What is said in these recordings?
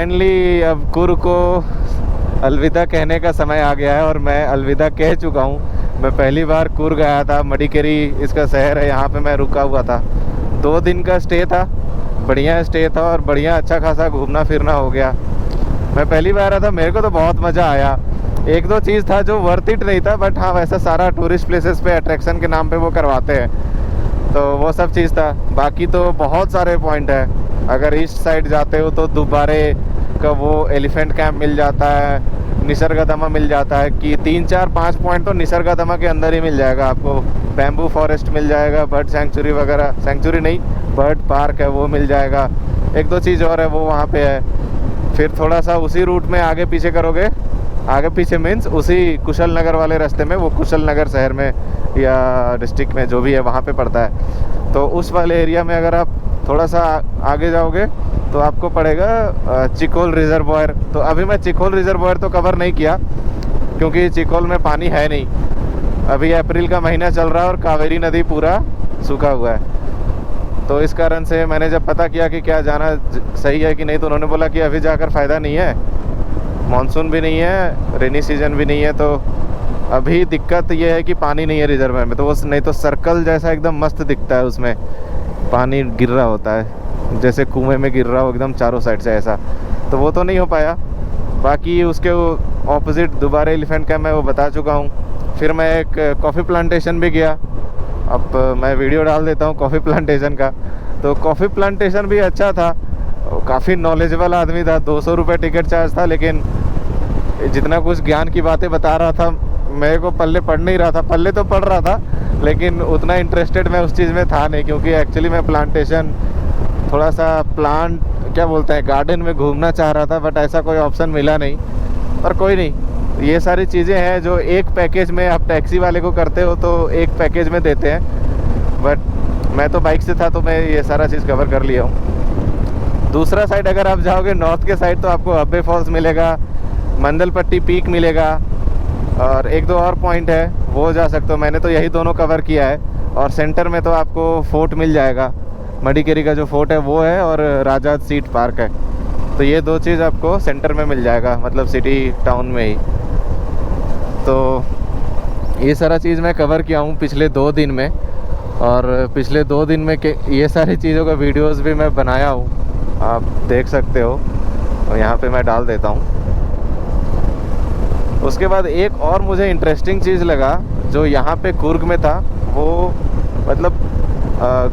Finally अब कुर्ग को अलविदा कहने का समय आ गया है और मैं अलविदा कह चुका हूँ। मैं पहली बार कुर्ग आया था, मडिकेरी इसका शहर है, यहाँ पे मैं रुका हुआ था। 2 दिन का स्टे था, बढ़िया स्टे था और बढ़िया अच्छा खासा घूमना फिरना हो गया। मैं पहली बार आया था, मेरे को तो बहुत मज़ा आया। 1-2 चीज़ था जो वर्थ इट नहीं था, बट हाँ वैसा सारा टूरिस्ट प्लेसेस पे अट्रैक्शन के नाम पे वो करवाते हैं, तो वो सब चीज़ था। बाकी तो बहुत सारे पॉइंट है। अगर ईस्ट साइड जाते हो तो दोबारे का वो एलिफेंट कैंप मिल जाता है, निसर्गधाम मिल जाता है कि 3-4-5 पॉइंट तो निसर्गधाम के अंदर ही मिल जाएगा आपको। बैम्बू फॉरेस्ट मिल जाएगा, बर्ड सेंचुरी वगैरह, सेंचुरी नहीं बर्ड पार्क है वो मिल जाएगा। 1-2 चीज़ और है वो वहाँ पे है। फिर थोड़ा सा उसी रूट में आगे पीछे करोगे, आगे पीछे मीन्स उसी कुशल नगर वाले रास्ते में, वो कुशल नगर शहर में या डिस्ट्रिक्ट में जो भी है वहाँ पे पड़ता है। तो उस वाले एरिया में अगर आप थोड़ा सा आगे जाओगे तो आपको पड़ेगा चिकोल रिजर्वॉयर। तो अभी मैं चिकोल रिजर्वॉयर तो कवर नहीं किया क्योंकि चिकोल में पानी है नहीं। अभी अप्रैल का महीना चल रहा है और कावेरी नदी पूरा सूखा हुआ है, तो इस कारण से मैंने जब पता किया कि क्या जाना सही है कि नहीं, तो उन्होंने बोला कि अभी जाकर फ़ायदा नहीं है, मानसून भी नहीं है, रेनी सीजन भी नहीं है, तो अभी दिक्कत ये है कि पानी नहीं है रिजर्वर में। तो वो नहीं तो सर्कल जैसा एकदम मस्त दिखता है, उसमें पानी गिर रहा होता है जैसे कुएं में गिर रहा हो एकदम चारों साइड से ऐसा, तो वो तो नहीं हो पाया। बाकी उसके ऑपोजिट दोबारा एलिफेंट कैंप मैं वो बता चुका हूँ। फिर मैं एक कॉफ़ी प्लांटेशन भी गया, अब मैं वीडियो डाल देता हूँ कॉफ़ी प्लांटेशन का। तो कॉफ़ी प्लांटेशन भी अच्छा था, काफ़ी नॉलेजेबल आदमी था। 200 रुपये टिकट चार्ज था, लेकिन जितना कुछ ज्ञान की बातें बता रहा था मेरे को पल्ले पड़ नहीं रहा था। पल्ले तो पड़ रहा था लेकिन उतना इंटरेस्टेड मैं उस चीज़ में था नहीं, क्योंकि एक्चुअली मैं प्लांटेशन थोड़ा सा प्लांट क्या बोलते हैं गार्डन में घूमना चाह रहा था, बट ऐसा कोई ऑप्शन मिला नहीं। पर कोई नहीं, ये सारी चीज़ें हैं जो एक पैकेज में आप टैक्सी वाले को करते हो तो एक पैकेज में देते हैं, बट मैं तो बाइक से था तो मैं ये सारा चीज़ कवर कर लिया हूँ। दूसरा साइड अगर आप जाओगे नॉर्थ के साइड तो आपको अब्बे फॉल्स मिलेगा, मंदलपट्टी पीक मिलेगा और 1-2 और पॉइंट है वो जा सकते हो। मैंने तो यही दोनों कवर किया है। और सेंटर में तो आपको फोर्ट मिल जाएगा, मडिकेरी का जो फोर्ट है वो है, और राजा सीट पार्क है। तो ये 2 चीज़ आपको सेंटर में मिल जाएगा, मतलब सिटी टाउन में ही। तो ये सारा चीज़ मैं कवर किया हूँ पिछले 2 दिन में, और पिछले 2 दिन में ये सारी चीज़ों का वीडियोस भी मैं बनाया हूँ, आप देख सकते हो, और यहाँ पे मैं डाल देता हूँ। उसके बाद एक और मुझे इंटरेस्टिंग चीज़ लगा जो यहाँ पे कुर्ग में था, वो मतलब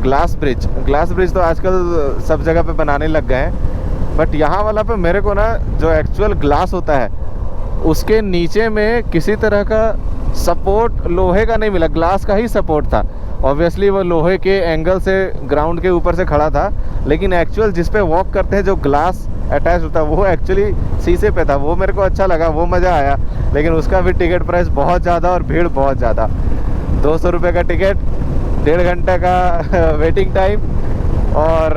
ग्लास ब्रिज तो आजकल सब जगह पे बनाने लग गए हैं, बट यहाँ वाला पे मेरे को ना जो एक्चुअल ग्लास होता है उसके नीचे में किसी तरह का सपोर्ट लोहे का नहीं मिला, ग्लास का ही सपोर्ट था। ऑब्वियसली वो लोहे के एंगल से ग्राउंड के ऊपर से खड़ा था, लेकिन एक्चुअल जिस पे वॉक करते हैं जो ग्लास अटैच होता है वो एक्चुअली शीशे पे था। वो मेरे को अच्छा लगा, वो मज़ा आया। लेकिन उसका भी टिकट प्राइस बहुत ज़्यादा और भीड़ बहुत ज़्यादा। 200 रुपये का टिकट, 1.5 घंटे का वेटिंग टाइम और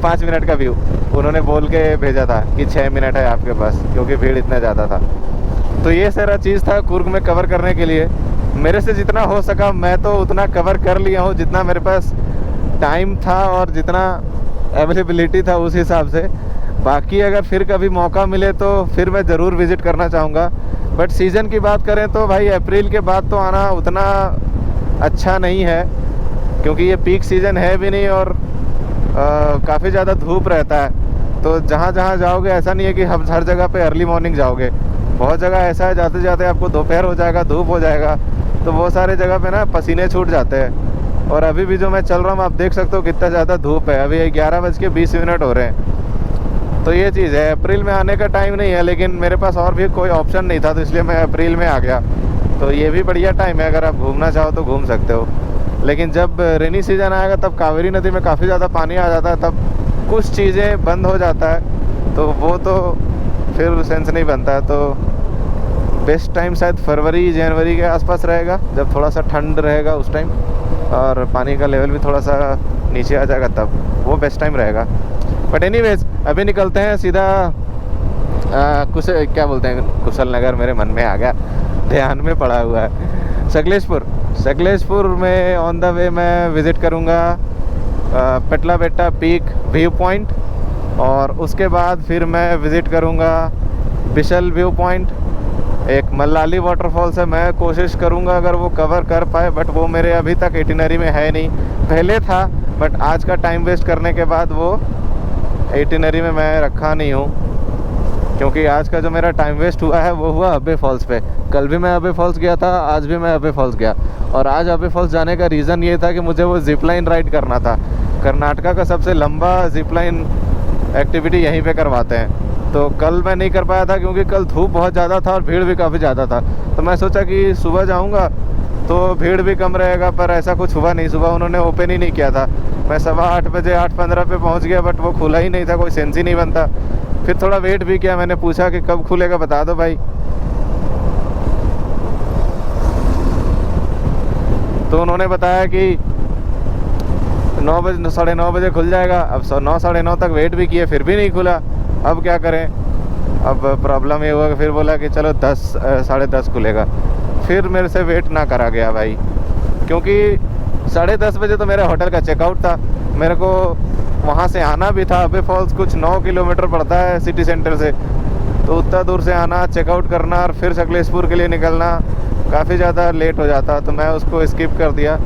5 मिनट का व्यू। उन्होंने बोल के भेजा था कि 6 मिनट है आपके पास, क्योंकि भीड़ इतना ज़्यादा था। तो ये सारा चीज़ था कुर्ग में कवर करने के लिए। मेरे से जितना हो सका मैं तो उतना कवर कर लिया हूँ, जितना मेरे पास टाइम था और जितना अवेलेबिलिटी था उस हिसाब से। बाकी अगर फिर कभी मौका मिले तो फिर मैं ज़रूर विज़िट करना चाहूँगा। बट सीज़न की बात करें तो भाई अप्रैल के बाद तो आना उतना अच्छा नहीं है, क्योंकि ये पीक सीज़न है भी नहीं और काफ़ी ज़्यादा धूप रहता है। तो जहाँ जहाँ जाओगे ऐसा नहीं है कि हम हर जगह पे अर्ली मॉर्निंग जाओगे, बहुत जगह ऐसा है जाते जाते आपको दोपहर हो जाएगा, धूप हो जाएगा, तो वो सारे जगह पे ना पसीने छूट जाते हैं। और अभी भी जो मैं चल रहा हूँ आप देख सकते हो कितना ज़्यादा धूप है। अभी 11:20 हो रहे हैं। तो ये चीज़ है, अप्रैल में आने का टाइम नहीं है, लेकिन मेरे पास और भी कोई ऑप्शन नहीं था, तो इसलिए मैं अप्रैल में आ गया। तो ये भी बढ़िया टाइम है, अगर आप घूमना चाहो तो घूम सकते हो। लेकिन जब रेनी सीज़न आएगा तब कावेरी नदी में काफ़ी ज़्यादा पानी आ जाता है, तब कुछ चीज़ें बंद हो जाता है, तो वो तो फिर सेंस नहीं बनता है। तो बेस्ट टाइम शायद फरवरी जनवरी के आसपास रहेगा, जब थोड़ा सा ठंड रहेगा उस टाइम और पानी का लेवल भी थोड़ा सा नीचे आ जाएगा, तब वो बेस्ट टाइम रहेगा। बट एनीवेज अभी निकलते हैं सीधा कुछ क्या बोलते हैं, कुशल नगर मेरे मन में आ गया, ध्यान में पड़ा हुआ है। सकलेशपुर में ऑन द वे मैं विज़िट करूँगा पेटला बेट्टा पीक व्यू पॉइंट और उसके बाद फिर मैं विज़िट करूँगा बिशल व्यू पॉइंट, एक मल्लाली वाटरफॉल से मैं कोशिश करूँगा अगर वो कवर कर पाए, बट वो मेरे अभी तक इटिनरी में है नहीं। पहले था बट आज का टाइम वेस्ट करने के बाद वो इटिनरी में मैं रखा नहीं हूँ, क्योंकि आज का जो मेरा टाइम वेस्ट हुआ है वो हुआ अब्बे फॉल्स पे। कल भी मैं अब्बे फॉल्स गया था, आज भी मैं अब्बे फॉल्स गया, और आज अब्बे फॉल्स जाने का रीज़न ये था कि मुझे वो जिप लाइन राइड करना था। कर्नाटका का सबसे लंबा जिप लाइन एक्टिविटी यहीं पे करवाते हैं। तो कल मैं नहीं कर पाया था क्योंकि कल धूप बहुत ज़्यादा था और भीड़ भी काफ़ी ज़्यादा था। तो मैं सोचा कि सुबह जाऊँगा तो भीड़ भी कम रहेगा, पर ऐसा कुछ हुआ नहीं। सुबह उन्होंने ओपन ही नहीं किया था। मैं 8:15 बजे 8:15 पे पहुँच गया, बट वो खुला ही नहीं था, कोई सेंस ही नहीं बनता। फिर थोड़ा वेट भी किया, मैंने पूछा कि कब खुलेगा बता दो भाई। तो उन्होंने बताया कि 9 बजे 9:30 बजे खुल जाएगा। अब 9 साढ़े 9 तक वेट भी किए, फिर भी नहीं खुला। अब क्या करें? अब प्रॉब्लम ये हुआ कि फिर बोला कि चलो 10 साढ़े 10 खुलेगा। फिर मेरे से वेट ना करा गया भाई, क्योंकि 10:30 बजे तो मेरे होटल का चेकआउट था। मेरे को वहाँ से आना भी था। अब्बे फॉल्स कुछ 9 किलोमीटर पड़ता है सिटी सेंटर से, तो उतना दूर से आना, चेकआउट करना और फिर सकलेशपुर के लिए निकलना काफ़ी ज़्यादा लेट हो जाता। तो मैं उसको स्किप कर दिया।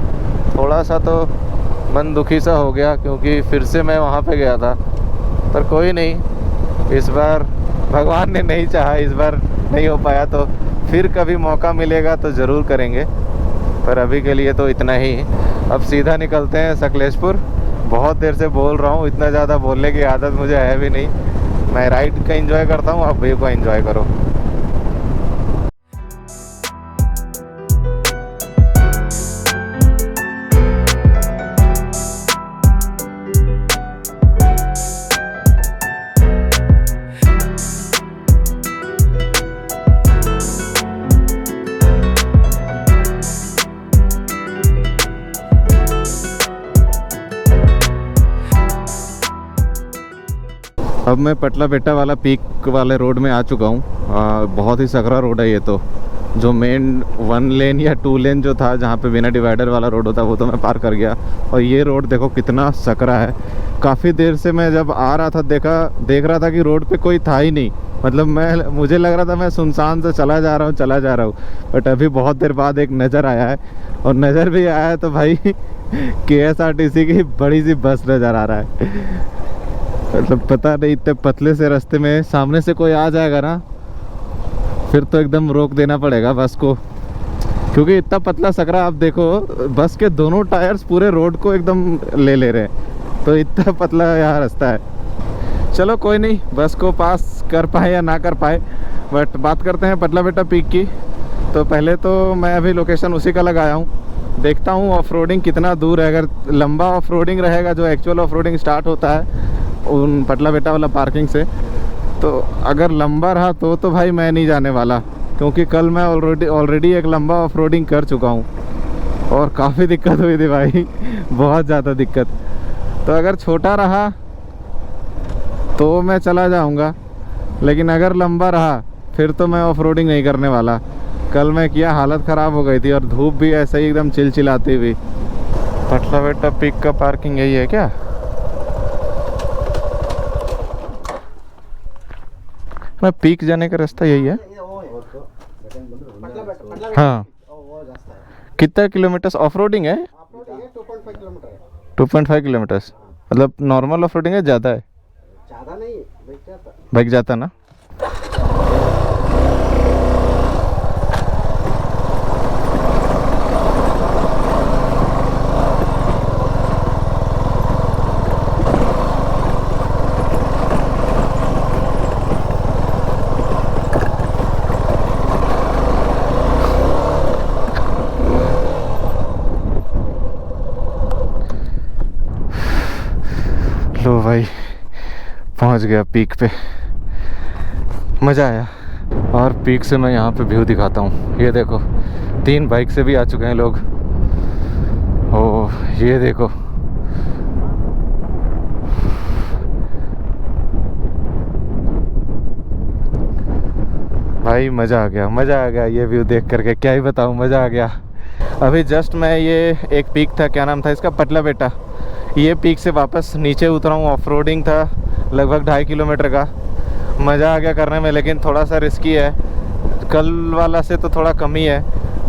थोड़ा सा तो मन दुखी सा हो गया क्योंकि फिर से मैं वहाँ पे गया था, पर कोई नहीं, इस बार भगवान ने नहीं चाहा, इस बार नहीं हो पाया। तो फिर कभी मौका मिलेगा तो ज़रूर करेंगे, पर अभी के लिए तो इतना ही। अब सीधा निकलते हैं सकलेशपुर। बहुत देर से बोल रहा हूँ, इतना ज़्यादा बोलने की आदत मुझे है भी नहीं। मैं राइड का एंजॉय करता हूँ, आप व्यू का एंजॉय करो। अब मैं पटला बेटा वाला पीक वाले रोड में आ चुका हूँ। बहुत ही सकरा रोड है ये तो। जो मेन 1 लेन या 2 लेन जो था, जहाँ पे बिना डिवाइडर वाला रोड होता, वो तो मैं पार कर गया। और ये रोड देखो कितना सकरा है। काफ़ी देर से मैं जब आ रहा था देख रहा था कि रोड पे कोई था ही नहीं। मतलब मुझे लग रहा था मैं सुनसान से चला जा रहा हूँ। बट अभी बहुत देर बाद एक नज़र आया है, और नज़र भी आया है तो भाई KSRTC की बड़ी सी बस नज़र आ रहा है। मतलब पता नहीं, इतने पतले से रास्ते में सामने से कोई आ जाएगा ना, फिर तो एकदम रोक देना पड़ेगा बस को, क्योंकि इतना पतला सकरा। आप देखो बस के दोनों टायर्स पूरे रोड को एकदम ले रहे हैं, तो इतना पतला यहाँ रास्ता है। चलो कोई नहीं, बस को पास कर पाए या ना कर पाए, बट बात करते हैं पटला बेटा पीक की। तो पहले तो मैं अभी लोकेशन उसी का लगाया हूँ, देखता हूँ ऑफ रोडिंग कितना दूर है। अगर लंबा ऑफ रोडिंग रहेगा, जो एक्चुअल ऑफ रोडिंग स्टार्ट होता है उन पटला बेटा वाला पार्किंग से, तो अगर लंबा रहा तो भाई मैं नहीं जाने वाला, क्योंकि कल मैं ऑलरेडी एक लंबा ऑफ रोडिंग कर चुका हूँ और काफ़ी दिक्कत हुई थी भाई, बहुत ज़्यादा दिक्कत। तो अगर छोटा रहा तो मैं चला जाऊँगा, लेकिन अगर लंबा रहा फिर तो मैं ऑफ रोडिंग नहीं करने वाला। कल मैं किया, हालत ख़राब हो गई थी, और धूप भी ऐसे ही एकदम चिलचिलाती हुई। पटला बेटा पीक का पार्किंग यही है क्या? मैं पीक जाने का रास्ता यही है। हाँ, कितना किलोमीटर ऑफ रोडिंग है? 2.5 किलोमीटर। मतलब नॉर्मल ऑफ रोडिंग है, ज़्यादा है? ज़्यादा नहीं, बाइक जाता ना। लो भाई, पहुंच गया पीक पे। मज़ा आया। और पीक से मैं यहाँ पे व्यू दिखाता हूँ। ये देखो, 3 बाइक से भी आ चुके हैं लोग। ओह, ये देखो, भाई मज़ा आ गया ये व्यू देख करके, क्या ही बताऊँ, मज़ा आ गया। अभी जस्ट मैं ये एक पीक था, क्या नाम था इसका, पटला बेटा, ये पीक से वापस नीचे उतरा हूँ। ऑफ रोडिंग था, लगभग 2.5 किलोमीटर का। मज़ा आ गया करने में, लेकिन थोड़ा सा रिस्की है, कल वाला से तो थोड़ा कम ही है,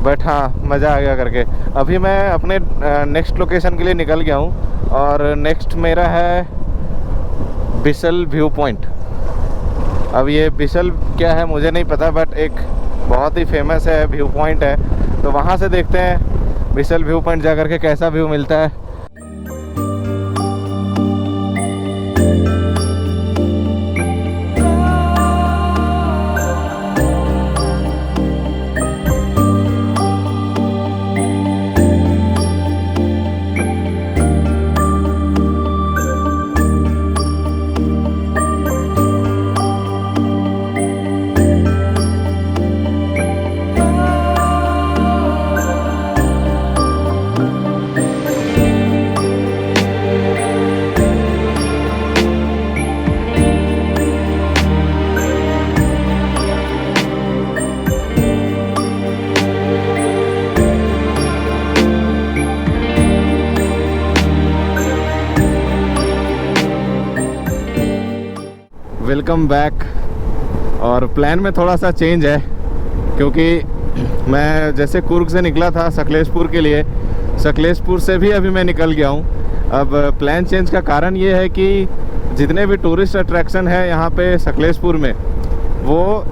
बट हाँ मज़ा आ गया करके। अभी मैं अपने नेक्स्ट लोकेशन के लिए निकल गया हूँ और नेक्स्ट मेरा है बिसल व्यू पॉइंट। अब ये बिसल क्या है मुझे नहीं पता, बट एक बहुत ही फेमस है व्यू पॉइंट है, तो वहाँ से देखते हैं बिसल व्यू पॉइंट जा कर के कैसा व्यू मिलता है। Welcome back. और प्लान में थोड़ा सा चेंज है, क्योंकि मैं जैसे कुर्ग से निकला था सकलेशपुर के लिए, सकलेशपुर से भी अभी मैं निकल गया हूँ। अब प्लान चेंज का कारण ये है कि जितने भी टूरिस्ट अट्रैक्शन है यहाँ पे सकलेशपुर में, वो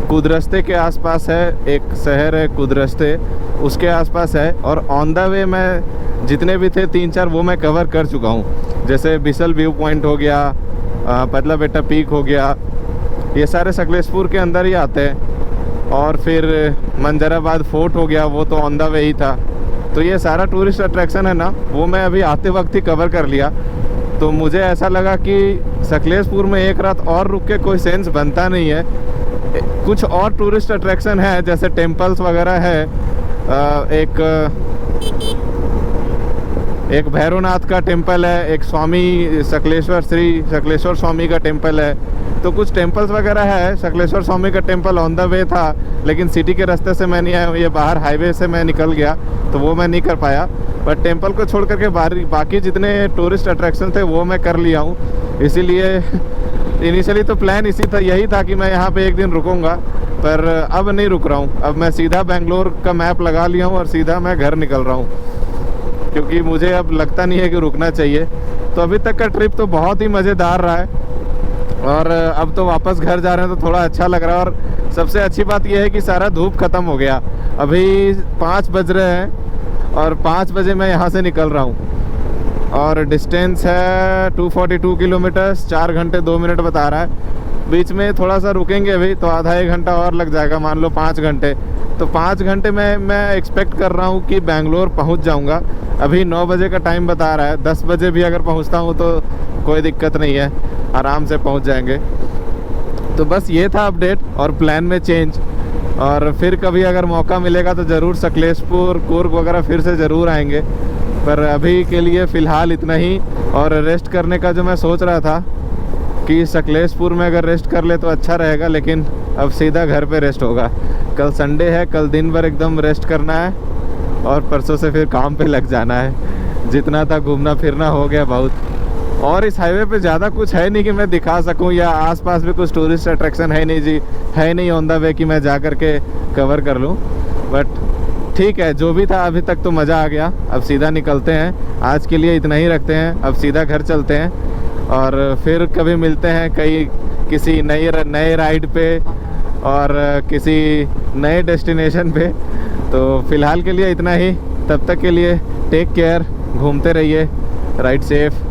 कुदरस्ते के आसपास है। एक शहर है कुदरस्ते, उसके आसपास है। और ऑन द वे मैं जितने भी थे 3-4 वो मैं कवर कर चुका हूँ। जैसे बिसल व्यू पॉइंट हो गया, पतला बेटा पीक हो गया, ये सारे सकलेशपुर के अंदर ही आते हैं। और फिर मंजराबाद फोर्ट हो गया, वो तो ऑन द वे ही था। तो ये सारा टूरिस्ट अट्रैक्शन है ना, वो मैं अभी आते वक्त ही कवर कर लिया। तो मुझे ऐसा लगा कि सकलेशपुर में एक रात और रुक के कोई सेंस बनता नहीं है। कुछ और टूरिस्ट अट्रैक्शन है, जैसे टेम्पल्स वगैरह है। एक भैरवनाथ का टेम्पल है, एक स्वामी सकलेश्वर, श्री सकलेश्वर स्वामी का टेम्पल है। तो कुछ टेम्पल्स वगैरह है। सकलेश्वर स्वामी का टेम्पल ऑन द वे था, लेकिन सिटी के रास्ते से मैं नहीं आया, ये बाहर हाईवे से मैं निकल गया, तो वो मैं नहीं कर पाया। बट टेम्पल को छोड़ करके बाकी जितने टूरिस्ट अट्रैक्शन थे वो मैं कर लिया हूँ। इसीलिए इनिशियली तो प्लान यही था कि मैं यहाँ पे एक दिन रुकूंगा, पर अब नहीं रुक रहा हूँ। अब मैं सीधा बेंगलोर का मैप लगा लिया हूँ और सीधा मैं घर निकल रहा हूँ, क्योंकि मुझे अब लगता नहीं है कि रुकना चाहिए। तो अभी तक का ट्रिप तो बहुत ही मज़ेदार रहा है, और अब तो वापस घर जा रहे हैं तो थोड़ा अच्छा लग रहा है। और सबसे अच्छी बात यह है कि सारा धूप ख़त्म हो गया। अभी 5 बज रहे हैं और 5 बजे मैं यहाँ से निकल रहा हूँ, और डिस्टेंस है 242 किलोमीटर्स, 4 घंटे 2 मिनट बता रहा है। बीच में थोड़ा सा रुकेंगे अभी, तो आधा 1 घंटा और लग जाएगा, मान लो 5 घंटे। तो 5 घंटे में मैं एक्सपेक्ट कर रहा हूँ कि बेंगलोर पहुँच जाऊँगा। अभी 9 बजे का टाइम बता रहा है, 10 बजे भी अगर पहुँचता हूँ तो कोई दिक्कत नहीं है, आराम से पहुँच जाएंगे। तो बस ये था अपडेट और प्लान में चेंज। और फिर कभी अगर मौका मिलेगा तो ज़रूर सकलेशपुर, कुर्ग वगैरह फिर से ज़रूर आएंगे, पर अभी के लिए फ़िलहाल इतना ही। और रेस्ट करने का जो मैं सोच रहा था कि सकलेशपुर में अगर रेस्ट कर ले तो अच्छा रहेगा, लेकिन अब सीधा घर पे रेस्ट होगा। कल संडे है, कल दिन भर एकदम रेस्ट करना है, और परसों से फिर काम पे लग जाना है। जितना था घूमना फिरना हो गया बहुत। और इस हाईवे पे ज़्यादा कुछ है नहीं कि मैं दिखा सकूं, या आसपास भी कुछ टूरिस्ट अट्रैक्शन है नहीं जी, है नहीं ऑन द वे कि मैं जा कर के कवर कर लूं। बट ठीक है, जो भी था अभी तक तो मज़ा आ गया। अब सीधा निकलते हैं, आज के लिए इतना ही रखते हैं। अब सीधा घर चलते हैं और फिर कभी मिलते हैं किसी नए राइड पे और किसी नए डेस्टिनेशन पे। तो फ़िलहाल के लिए इतना ही, तब तक के लिए टेक केयर, घूमते रहिए, राइड सेफ।